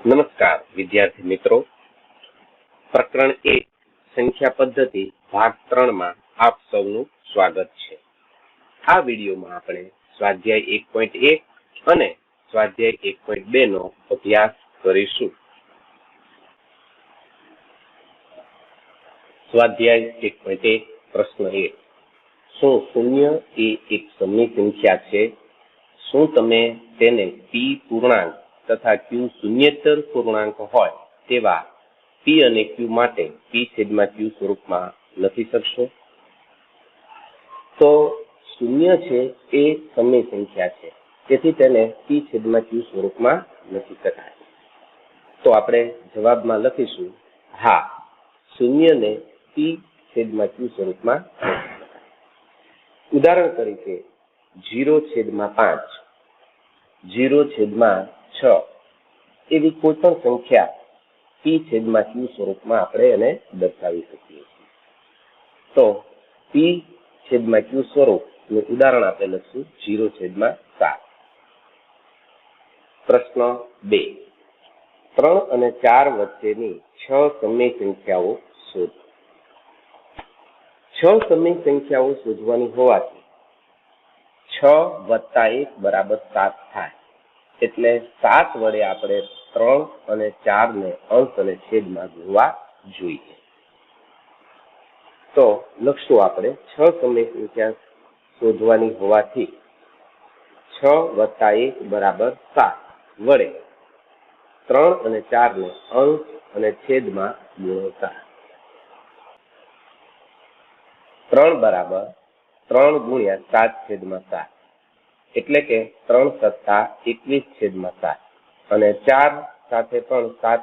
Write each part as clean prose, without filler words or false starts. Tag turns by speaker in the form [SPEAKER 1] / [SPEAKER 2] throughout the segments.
[SPEAKER 1] નમસ્કાર વિદ્યાર્થી મિત્રો, પ્રકરણ 1 સંખ્યા પદ્ધતિ ભાગ 3 માં આપ સૌનું સ્વાગત છે। આ વિડીયોમાં આપણે સ્વાધ્યાય 1.1 અને સ્વાધ્યાય 1.2 નો અભ્યાસ કરીશું। સ્વાધ્યાય 1.1 પ્રશ્ન 1, શું શૂન્ય એ એક સમય સંખ્યા છે? શું તમે તેને p પૂર્ણાંક તથા q શૂન્યેતર પૂર્ણાંક હોય તેવા p અને q માટે p/q સ્વરૂપમાં લખી શકશો? તો શૂન્ય છે એ સમય સંખ્યા છે, તેથી તેને p/q સ્વરૂપમાં લખી શકાય। તો આપણે જવાબમાં લખીશું હા, શૂન્યને p/q સ્વરૂપમાં લખી શકાય। ઉદાહરણ તરીકે 0/5, 0/6 એવી કોઈ પણ સંખ્યા p/q સ્વરૂપમાં આપણે એને દર્શાવી શકીએ છીએ। તો p/q સ્વરૂપનું ઉદાહરણ આપણે લખશું 0/7। પ્રશ્ન 2, 3 અને 4 વચ્ચેની 6 સમય સંખ્યાઓ શોધો। 6 સમય સંખ્યાઓ શોધવાની હોવાથી 6 + 1 = 7 થાય, એટલે 7 વડે આપણે 3 અને 4 ને અંશ અને છેદમાં ગુણવા જોઈએ। તો લખશું આપણે 6 સમય સંખ્યા શોધવાની હોવાથી 6 + 1 = 7 વડે 3 અને 4 ને અંશ અને છેદમાં ગુણતા 3 = 3 × 7/7, એટલે કે 3 + 21/7, અને 4 સાથે પણ 7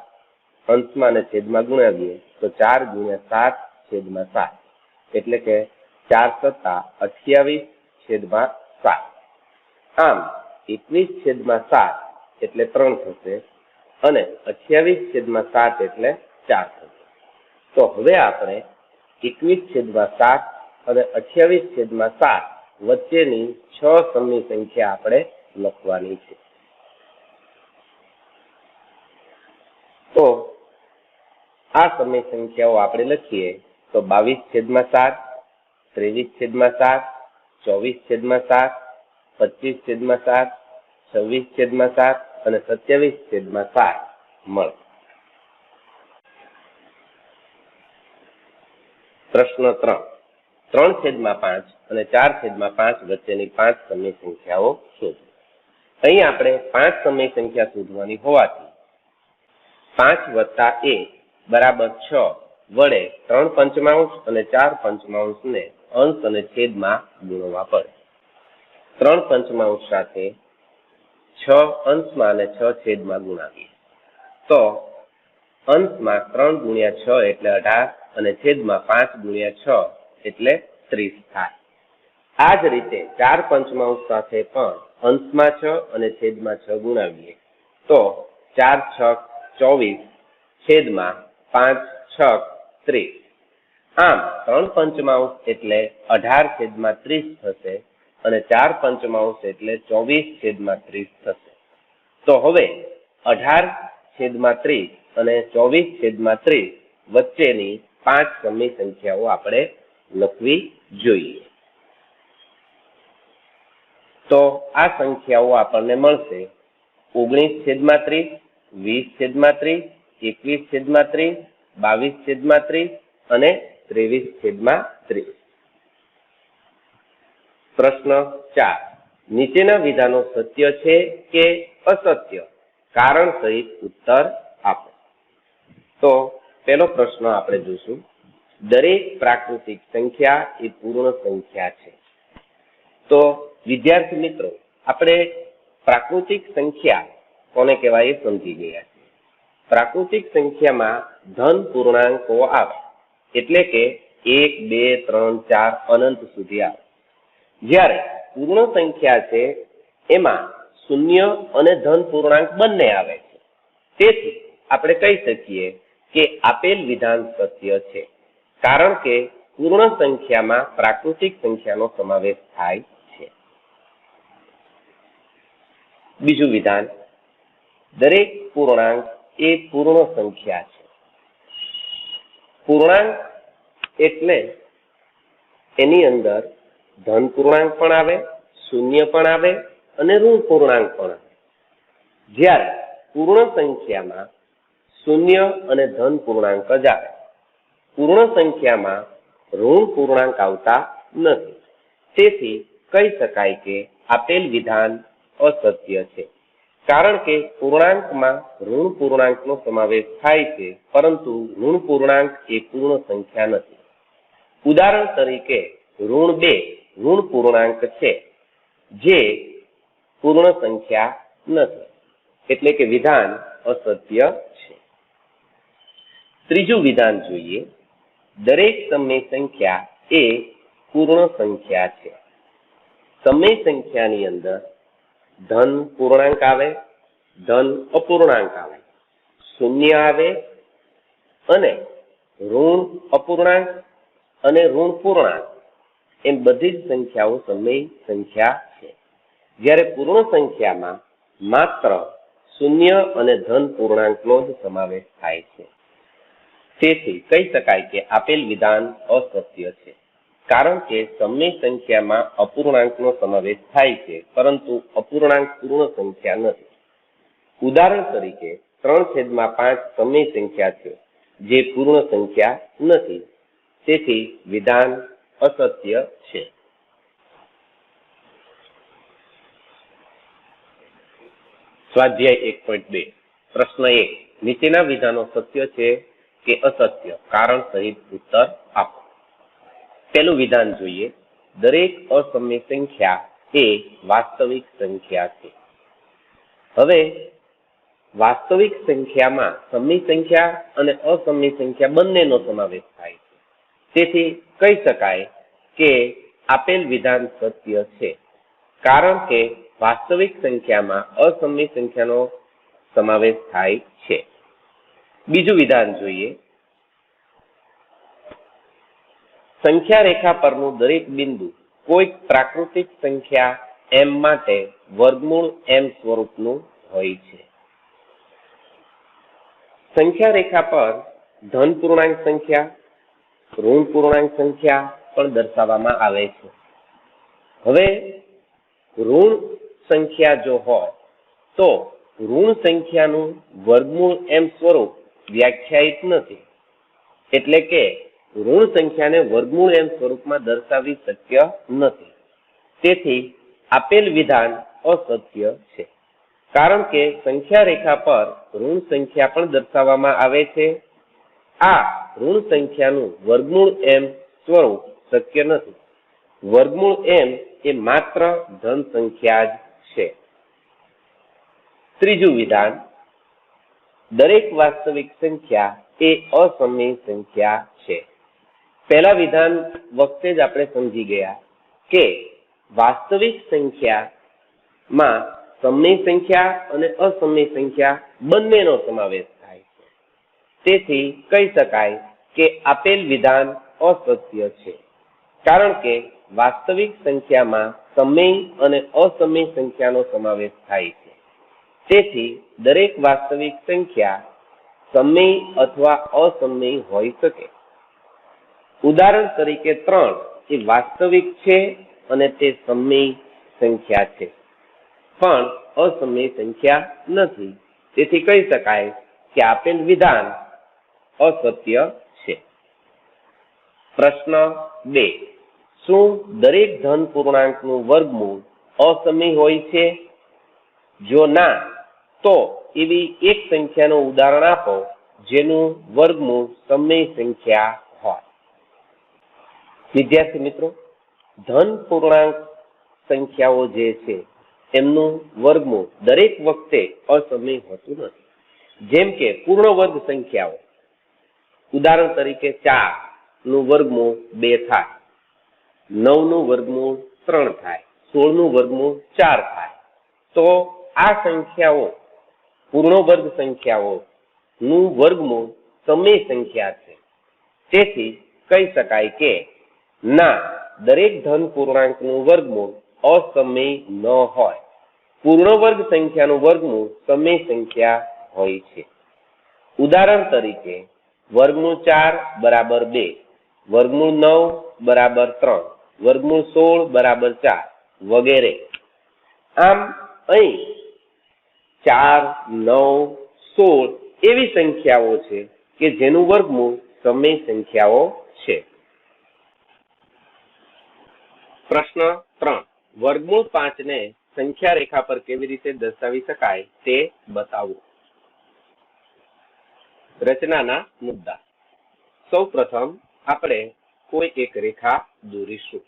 [SPEAKER 1] અંશમાં અને છેદમાં ગુણાવીએ તો 4 × 7/7, એટલે કે 4 + 28/7। આમ 21/7 એટલે 3 થશે અને 28/7 એટલે 4 થશે। તો હવે આપણે 21/7 અને 28/7 વચ્ચેની 6 સમય સંખ્યા આપણે લખવાની છે। તો આ સમય સંખ્યાઓ આપણે લખીએ તો 22/7, 23/7, 24/7, 25/7, 26/7 અને 27/7 મળે। પ્રશ્ન 3, 3/5 અને 4/5 વચ્ચેની 5 સમય સંખ્યાઓ શોધો। અહીં આપણે 5 સમય સંખ્યા શોધવાની હોવાથી 5 + 1 = 6 વડે 3/5 અને 4/5 ને અંશ અને છેદમાં ગુણવા પડે। 3/5 સાથે 6 અંશમાં અને 6 છેદમાં ગુણાવીએ તો અંશમાં 3 × 6 એટલે 18 અને છેદમાં 5 × 6 એટલે 30 થાય। આ જ રીતે 4/5 સાથે પણ અંશમાં 6 અને છેદમાં 6 ગુણાવીએ તો 4 × 6 = 24, છેદમાં 5 × 6 = 30। આમ 3/5 એટલે 18/30 થશે અને 4/5 એટલે 24/30 થશે। તો હવે 18/30 અને 24/30 વચ્ચેની 5 સમય સંખ્યાઓ આપણે લખવી જોઈએ। તો આ સંખ્યાઓ આપણને મળશે 19/30, 20/30, 21/30, 22/30 અને 23/30। પ્રશ્ન 4, નીચેના વિધાનો સત્ય છે કે અસત્ય? કારણ સહિત ઉત્તર આપો। તો પહેલો પ્રશ્ન આપણે જોશું, દરેક પ્રાકૃતિક સંખ્યા એ પૂર્ણ સંખ્યા છે। તો વિદ્યાર્થી મિત્રો, આપણે પ્રાકૃતિક સંખ્યા કોને કહેવાય એ સમજી ગયા છે। પ્રાકૃતિક સંખ્યામાં ધન પૂર્ણાંકો આવે, એટલે કે 1, 2, 3, 4 અનંત સુધી આવે। જ્યારે પૂર્ણ સંખ્યા છે એમાં શૂન્ય અને ધન પૂર્ણાંક બંને આવે છે। તેથી આપણે કહી શકીએ કે આપેલ વિધાન સત્ય છે, કારણ કે પૂર્ણ સંખ્યામાં પ્રાકૃતિક સંખ્યાનો સમાવેશ થાય છે। બીજું વિધાન, દરેક પૂર્ણાંક એ પૂર્ણ સંખ્યા છે. પૂર્ણાંક એટલે એની અંદર ધન પૂર્ણાંક પણ આવે, શૂન્ય પણ આવે અને ઋણ પૂર્ણાંક પણ આવે. જ્યારે પૂર્ણ સંખ્યામાં શૂન્ય અને ધન પૂર્ણાંક જ આવે. પૂર્ણ સંખ્યામાં ઋણ પૂર્ણાંક આવતા નથી. તેથી કહી શકાય કે આપેલ વિધાન અસત્ય છે, કારણ કે પૂર્ણાંકમાં ઋણ પૂર્ણાંકનો સમાવેશ થાય છે, પરંતુ ઋણ પૂર્ણાંક એ પૂર્ણ સંખ્યા નથી. ઉદાહરણ તરીકે ઋણ 2 ઋણ પૂર્ણાંક છે, જે પૂર્ણ સંખ્યા નથી, એટલે કે વિધાન અસત્ય છે. ત્રીજું વિધાન જોઈએ. દરેક સમય સંખ્યા એ પૂર્ણ સંખ્યા છે. સમય સંખ્યાની અંદર ધન પૂર્ણાંક આવે, ધન અપૂર્ણાંક આવે, શૂન્ય આવે અને ઋણ અપૂર્ણાંક અને ઋણ પૂર્ણાંક એમ બધી જ સંખ્યાઓ સમય સંખ્યા છે. જ્યારે પૂર્ણ સંખ્યામાં માત્ર શૂન્ય અને ધન પૂર્ણાંકનો જ સમાવેશ થાય છે. તેથી કહી શકાય કે આપેલ વિધાન અસત્ય છે, કારણ કે સમય સંખ્યામાં અપૂર્ણાંકનો સમાવેશ થાય છે, પરંતુ અપૂર્ણાંક પૂર્ણ સંખ્યા નથી. ઉદાહરણ તરીકે 3/5 સમય સંખ્યા છે, જે પૂર્ણ સંખ્યા નથી. તેથી વિધાન અસત્ય છે. સ્વાધ્યાય 1.2 પ્રશ્ન 1. નીચેના વિધાનો સત્ય છે કે અસત્ય? કારણ સહિત ઉત્તર આપો. પહેલું વિધાન જોઈએ. દરેક અસમય સંખ્યા એ વાસ્તવિક સંખ્યા છે. હવે વાસ્તવિક સંખ્યામાં સમય સંખ્યા અને અસમય સંખ્યા બંનેનો સમાવેશ થાય છે. તેથી કહી શકાય કે આપેલ વિધાન સત્ય છે, કારણ કે વાસ્તવિક સંખ્યામાં અસમય સંખ્યાનો સમાવેશ થાય છે. બીજું વિધાન જોઈએ. સંખ્યા રેખા પરનું દરેક બિંદુ કોઈક પ્રાકૃતિક સંખ્યા m માટે વર્ગમૂળ m સ્વરૂપનું હોય છે. સંખ્યા રેખા પર ધન પૂર્ણાંક સંખ્યા, ઋણ પૂર્ણાંક સંખ્યા પણ દર્શાવવામાં આવે છે. હવે ઋણ સંખ્યા જો હોય તો ઋણ સંખ્યાનું વર્ગમૂળ m સ્વરૂપ વ્યાખ્યાયિત નથી, એટલે કે ઋણ સંખ્યાને વર્ગમૂળ m સ્વરૂપમાં દર્શાવી શક્ય નથી. તેથી આપેલ વિધાન અસત્ય છે, કારણ કે સંખ્યા રેખા પર ઋણ સંખ્યા પણ દર્શાવવામાં આવે છે. આ ઋણ સંખ્યાનું વર્ગમૂળ m સ્વરૂપ શક્ય નથી. વર્ગમૂળ m એ માત્ર ધન સંખ્યા જ છે. ત્રીજું વિધાન. દરેક વાસ્તવિક સંખ્યા એ અસમય સંખ્યા છે. પહેલા વિધાન વખતે જ આપણે સમજી ગયા કે વાસ્તવિક સંખ્યામાં સમય સંખ્યા અને અસમય સંખ્યા બંનેનો સમાવેશ થાય છે. તેથી કહી શકાય કે આપેલ વિધાન અસત્ય છે, કારણ કે વાસ્તવિક સંખ્યામાં સમય અને અસમય સંખ્યાનો સમાવેશ થાય છે. તેથી દરેક વાસ્તવિક સંખ્યા સમય અથવા અસમય હોઈ શકે. ઉદાહરણ તરીકે 3 એ વાસ્તવિક છે અને તે સમય સંખ્યા છે, પણ અસમય સંખ્યા નથી. તેથી કહી શકાય કે આપેલ વિધાન અસત્ય છે. પ્રશ્ન 2. શું દરેક ધન પૂર્ણાંકનું વર્ગમૂળ અસમય હોય છે? જો ના, તો એવી એક સંખ્યાનું ઉદાહરણ આપો જેનું વર્ગમૂળ સમય સંખ્યા હોય. વિદ્યાર્થી મિત્રો, ધન પૂર્ણાંક સંખ્યાઓ જે છે એમનું વર્ગમૂળ દરેક વખતે અસમય હોતું નથી. જેમ કે પૂર્ણ વર્ગ સંખ્યાઓ, ઉદાહરણ તરીકે 4 નું વર્ગમૂળ 2 થાય, 9 નું વર્ગમૂળ 3 થાય, 16 નું વર્ગમૂળ 4 થાય. તો આ સંખ્યાઓ પૂર્ણ વર્ગ સંખ્યાઓ નું વર્ગમૂળ સમય સંખ્યા છે. તેથી કહી શકાય કે ના, દરેક ધન પૂર્ણાંકનું વર્ગમૂળ અસમય ન હોય. પૂર્ણ વર્ગ સંખ્યાનું વર્ગમૂળ સમય સંખ્યા હોય છે. ઉદાહરણ તરીકે વર્ગમૂળ 4 બરાબર 2, વર્ગમૂળ 9 બરાબર 3, વર્ગમૂળ 16 બરાબર 4 વગેરે. આમ અહીં 4, 9, 16 એવી સંખ્યાઓ છે કે જેનું વર્ગમૂળ સમય સંખ્યાઓ છે. પ્રશ્ન 3. વર્ગમૂળ 5 ને સંખ્યા રેખા પર કેવી રીતે દર્શાવી શકાય તે બતાવો. રચનાના મુદ્દા. સૌ પ્રથમ આપણે કોઈ એક રેખા દોરીશું.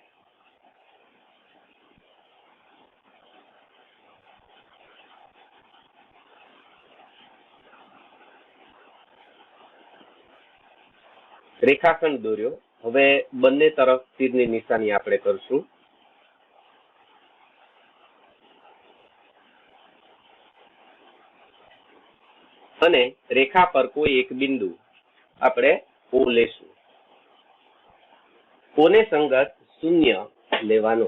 [SPEAKER 1] રેખાખંડ દોર્યો. હવે બંને તરફ તીરની નિશાની આપણે કરશું. અને રેખા પર કોઈ એક બિંદુ આપણે O લેશું. O ને સંગત 0 લેવાનો.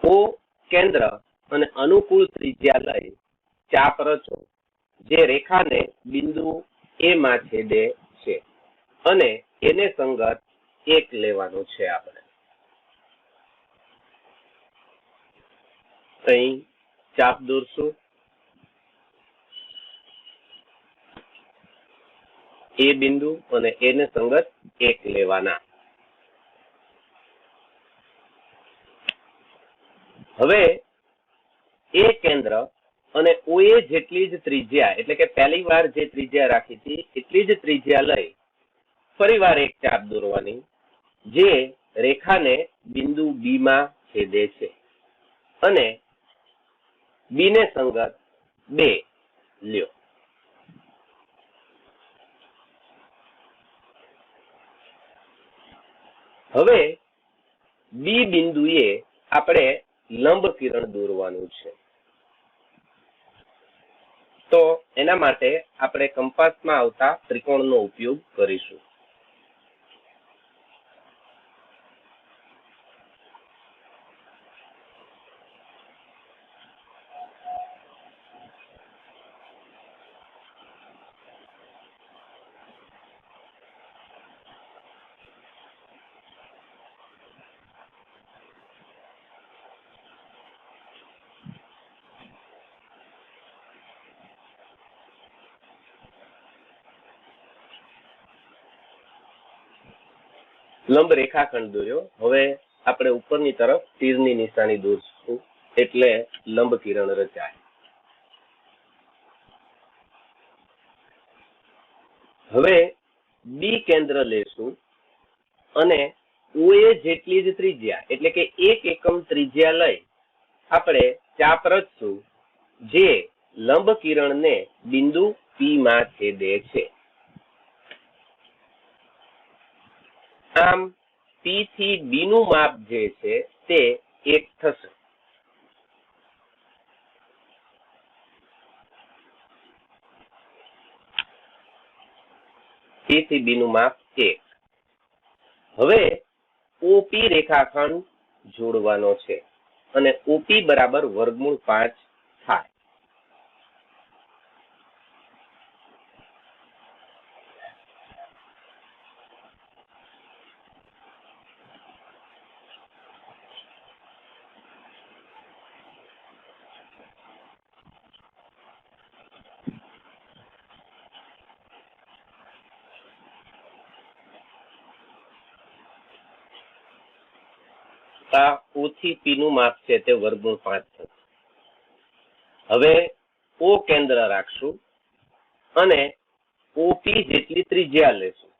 [SPEAKER 1] O કેન્દ્ર અને અનુકૂળ ત્રિજ્યા લઈ ચાપ રચો જે રેખાને બિંદુ A માં છેદે છે અને એને સંગત 1 લેવાનો છે. આપણે અહીં ચાપ દોરશું. એ બિંદુ અને એને સંગત 1 લેવાના. હવે એ કેન્દ્ર અને OA જેટલી જ ત્રિજ્યા એટલે કે પહેલી વાર જે ત્રિજ્યા રાખી હતી એટલી જ ત્રિજ્યા લઈ ફરીવાર એક ચાપ દોરવાની જે રેખાને બિંદુ B માં છેદે છે અને B ને સંગત 2 લ્યો. હવે B બિંદુએ આપણે લંબ કિરણ દોરવાનું છે. તો એના માટે આપણે કંપાસમાં આવતા ત્રિકોણનો ઉપયોગ કરીશું. લંબ રેખાખંડ દોર્યો. હવે આપણે ઉપરની તરફ તીરની નિશાની દોરશું એટલે લંબ કિરણ રચાય. હવે B કેન્દ્ર લેશું અને OA જેટલી જ ત્રિજ્યા એટલે કે 1 એકમ ત્રિજ્યા લઈ આપણે ચાપ રચશું જે લંબ કિરણને બિંદુ P માં છેદે છે. આમ P થી B નું માપ જે છે તે 1 થશે. P થી B નું માપ 1. હવે OP રેખાખંડ જોડવાનો છે અને OP બરાબર વર્ગમૂળ 5 થાય. O થી P નું માપ છે તે વર્ગમૂળ 5 થશે. હવે O કેન્દ્ર રાખશું અને OP જેટલી ત્રિજ્યા લેશું.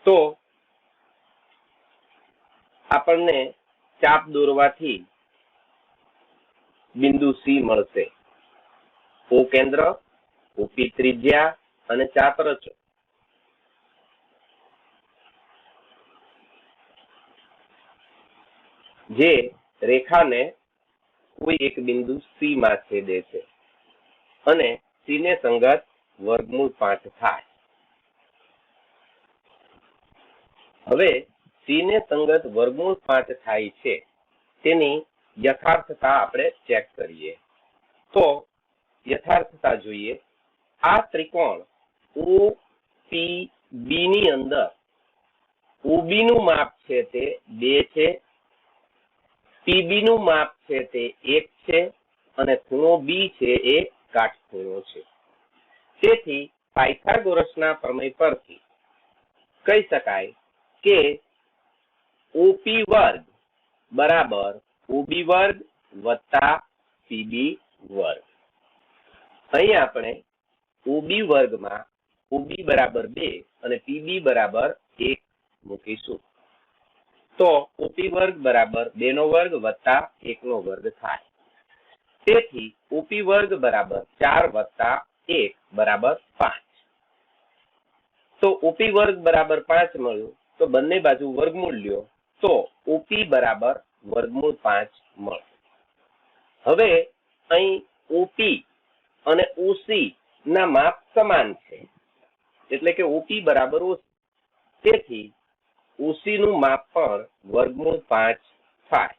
[SPEAKER 1] તો આપણને ચાપ દોરવાથી બિંદુ C મળશે. O કેન્દ્ર, OP ત્રિજ્યા અને ચાપ રચો. જે રેખાને કોઈ એક બિંદુ C માં છેદે છે અને C ને સંગત વર્ગમૂળ 5 થાય. હવે C ને સંગત વર્ગમૂળ 5 થાય છે તેની યથાર્થતા આપણે ચેક કરીએ. તો યથાર્થતા જોઈએ. આ ત્રિકોણ OPB ની અંદર OB નું માપ છે તે 2 છે, PB નું માપ છે તે 1 છે અને ખૂણો B છે એ કાટખૂણો છે. તેથી પાયથાગોરસના પ્રમેય પરથી કહી શકાય કે OP વર્ગ બરાબર OB વર્ગ વત્તા PB વર્ગ. અહીં આપણે OB વર્ગમાં OB બરાબર 2 અને PB બરાબર 1 મૂકીશું. તો OP વર્ગ બરાબર 2 નો વર્ગ વત્તા 1 નો વર્ગ થાય. તેથી OP વર્ગ બરાબર 4 વત્તા 1 બરાબર 5. તો OP વર્ગ બરાબર 5 મળ્યું. તો બંને બાજુ વર્ગમૂળ લ્યો તો OP બરાબર વર્ગમૂળ 5 મળે. હવે અહીં OP અને OC ના માપ સમાન છે, એટલે કે OP બરાબર OC. તેથી OC નું માપ પણ વર્ગમૂળ 5 થાય.